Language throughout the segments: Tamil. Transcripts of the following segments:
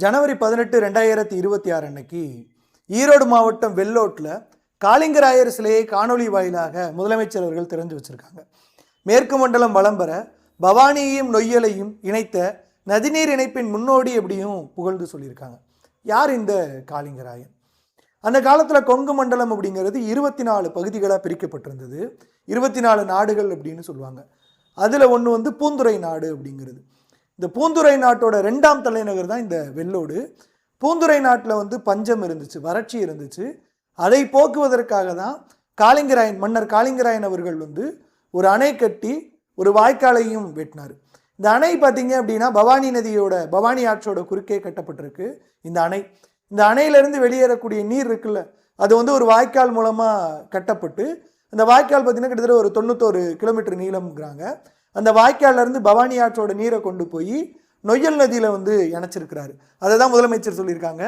ஜனவரி 18, 2026 அன்னைக்கு ஈரோடு மாவட்டம் வெள்ளோட்டில் காளிங்கராயர் சிலையை காணொலி வாயிலாக முதலமைச்சர் அவர்கள் திறந்து வச்சிருக்காங்க. மேற்கு மண்டலம் வலம் பெற பவானியையும் நொய்யலையும் இணைத்த நதிநீர் இணைப்பின் முன்னோடி எப்படியும் புகழ்ந்து சொல்லியிருக்காங்க. யார் இந்த காளிங்கராயன்? அந்த காலத்தில் கொங்கு மண்டலம் அப்படிங்கிறது 24 பகுதிகளாக பிரிக்கப்பட்டிருந்தது. 24 நாடுகள் அப்படின்னு சொல்லுவாங்க. அதில் ஒன்று பூந்துரை நாடு அப்படிங்கிறது. இந்த பூந்துரை நாட்டோட 2ஆம் தலைநகர் தான் இந்த வெள்ளோடு. பூந்துரை நாட்டில் பஞ்சம் இருந்துச்சு, வறட்சி இருந்துச்சு. அதை போக்குவதற்காக தான் காளிங்கராயன், மன்னர் காளிங்கராயன் அவர்கள் ஒரு அணை கட்டி ஒரு வாய்க்காலையும் வெட்டினார். இந்த அணை பார்த்தீங்க அப்படின்னா பவானி ஆற்றோட குறுக்கே கட்டப்பட்டிருக்கு இந்த அணை. இந்த அணையிலிருந்து வெளியேறக்கூடிய நீர் இருக்குல்ல, அது ஒரு வாய்க்கால் மூலமாக கட்டப்பட்டு, அந்த வாய்க்கால் பார்த்தீங்கன்னா கிட்டத்தட்ட ஒரு 91 கிலோமீட்டர் நீளம்ங்கிறாங்க. அந்த வாய்க்காலிருந்து பவானி ஆற்றோட நீரை கொண்டு போய் நொய்யல் நதியில் இணைச்சிருக்கிறாரு. அதை தான் முதலமைச்சர் சொல்லியிருக்காங்க,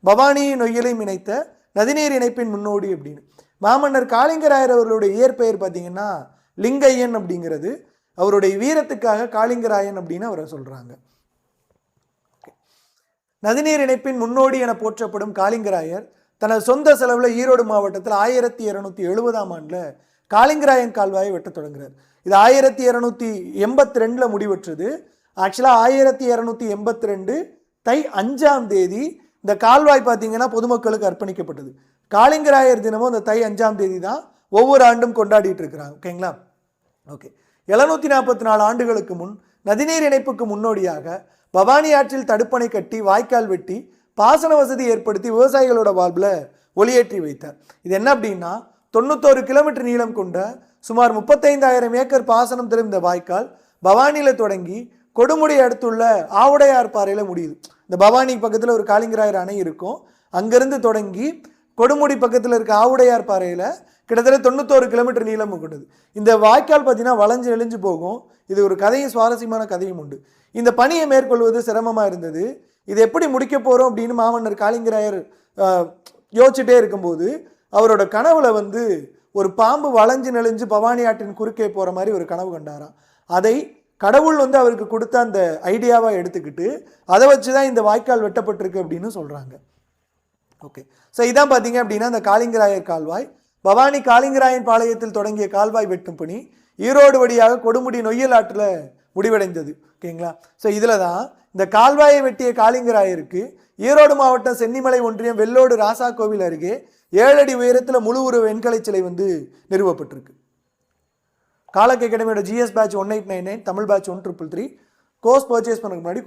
பவானி நொய்யலையும் இணைத்த நதிநீர் இணைப்பின் முன்னோடி அப்படின்னு. மாமன்னர் காளிங்கராயர் அவர்களுடைய இயற்பெயர் பார்த்தீங்கன்னா லிங்கையன் அப்படிங்கிறது. அவருடைய வீரத்துக்காக காளிங்கராயன் அப்படின்னு அவரை சொல்கிறாங்க. நதிநீர் இணைப்பின் முன்னோடி என போற்றப்படும் காளிங்கராயர் தனது சொந்த செலவில் ஈரோடு மாவட்டத்தில் 1270ஆம் ஆண்டில் காளிங்கராயன் கால்வாயை வெட்ட தொடங்குறார். இது 1282 முடிவற்றது. ஆக்சுவலாக 1282 தை 5ஆம் தேதி இந்த கால்வாய் பார்த்தீங்கன்னா பொதுமக்களுக்கு அர்ப்பணிக்கப்பட்டது. காளிங்கராயர் தினமும் இந்த தை 5ஆம் தேதி தான் ஒவ்வொரு ஆண்டும் கொண்டாடிட்டு இருக்கிறாங்க. ஓகேங்களா? ஓகே. 744 ஆண்டுகளுக்கு முன் நதிநீர் இணைப்புக்கு முன்னோடியாக பவானி ஆற்றில் தடுப்பணை கட்டி வாய்க்கால் வெட்டி பாசன வசதி ஏற்படுத்தி விவசாயிகளோட வாழ்வில் ஒளியேற்றி வைத்தார். இது என்ன அப்படின்னா 91 கிலோமீட்டர் நீளம் கொண்ட சுமார் 35,000 ஏக்கர் பாசனம் தரும் இந்த வாய்க்கால் பவானியில் தொடங்கி கொடுமுடி அடுத்துள்ள ஆவுடையார் பாறையில் முடியுது. இந்த பவானி பக்கத்தில் ஒரு காளிங்கராயர் அணை இருக்கும், அங்கிருந்து தொடங்கி கொடுமுடி பக்கத்தில் இருக்க ஆவுடையார் பாறையில் கிட்டத்தட்ட 91 கிலோமீட்டர் நீளம் கொண்டது. இந்த வாய்க்கால் பார்த்தீங்கன்னா வளைஞ்சு நெளிஞ்சு போகும். இது ஒரு கதையும் சுவாரஸ்யமான கதையும் உண்டு. இந்த பணியை மேற்கொள்வது சிரமமாக இருந்தது. இது எப்படி முடிக்க போகிறோம் அப்படின்னு மாமன்னர் காளிங்கராயர் யோசிச்சுட்டே இருக்கும்போது அவரோட கனவுல ஒரு பாம்பு வளைஞ்சு நெளிஞ்சு பவானி ஆற்றின் குறுக்கே போகிற மாதிரி ஒரு கனவு கண்டாராம். அதை கடவுள் அவருக்கு கொடுத்த அந்த ஐடியாவாக எடுத்துக்கிட்டு அதை வச்சு தான் இந்த வாய்க்கால் வெட்டப்பட்டிருக்கு அப்படின்னு சொல்கிறாங்க. ஓகே. ஸோ இதான் பார்த்தீங்க அப்படின்னா இந்த காளிங்கராயர் கால்வாய். பவானி காளிங்கராயன் பாளையத்தில் தொடங்கிய கால்வாய் வெட்டும் பணி ஈரோடு வழியாக கொடுமுடி நொய்யல் ஆற்றில் முடிவடைந்தது. ஓகேங்களா? ஸோ இதில் தான் இந்த கால்வாயை வெட்டிய காளிங்கராயருக்கு ஈரோடு மாவட்டம் சென்னிமலை ஒன்றியம் வெள்ளோடு ராசா கோவில் அருகே 7 அடி உயரத்தில் முழு உருவ வெண்கலை சிலை நிறுவப்பட்டிருக்கு. காலக் அகாடமியோட GS batch 1899, Tamil batch 1333 course purchase பண்ணதுக்கு முன்னாடி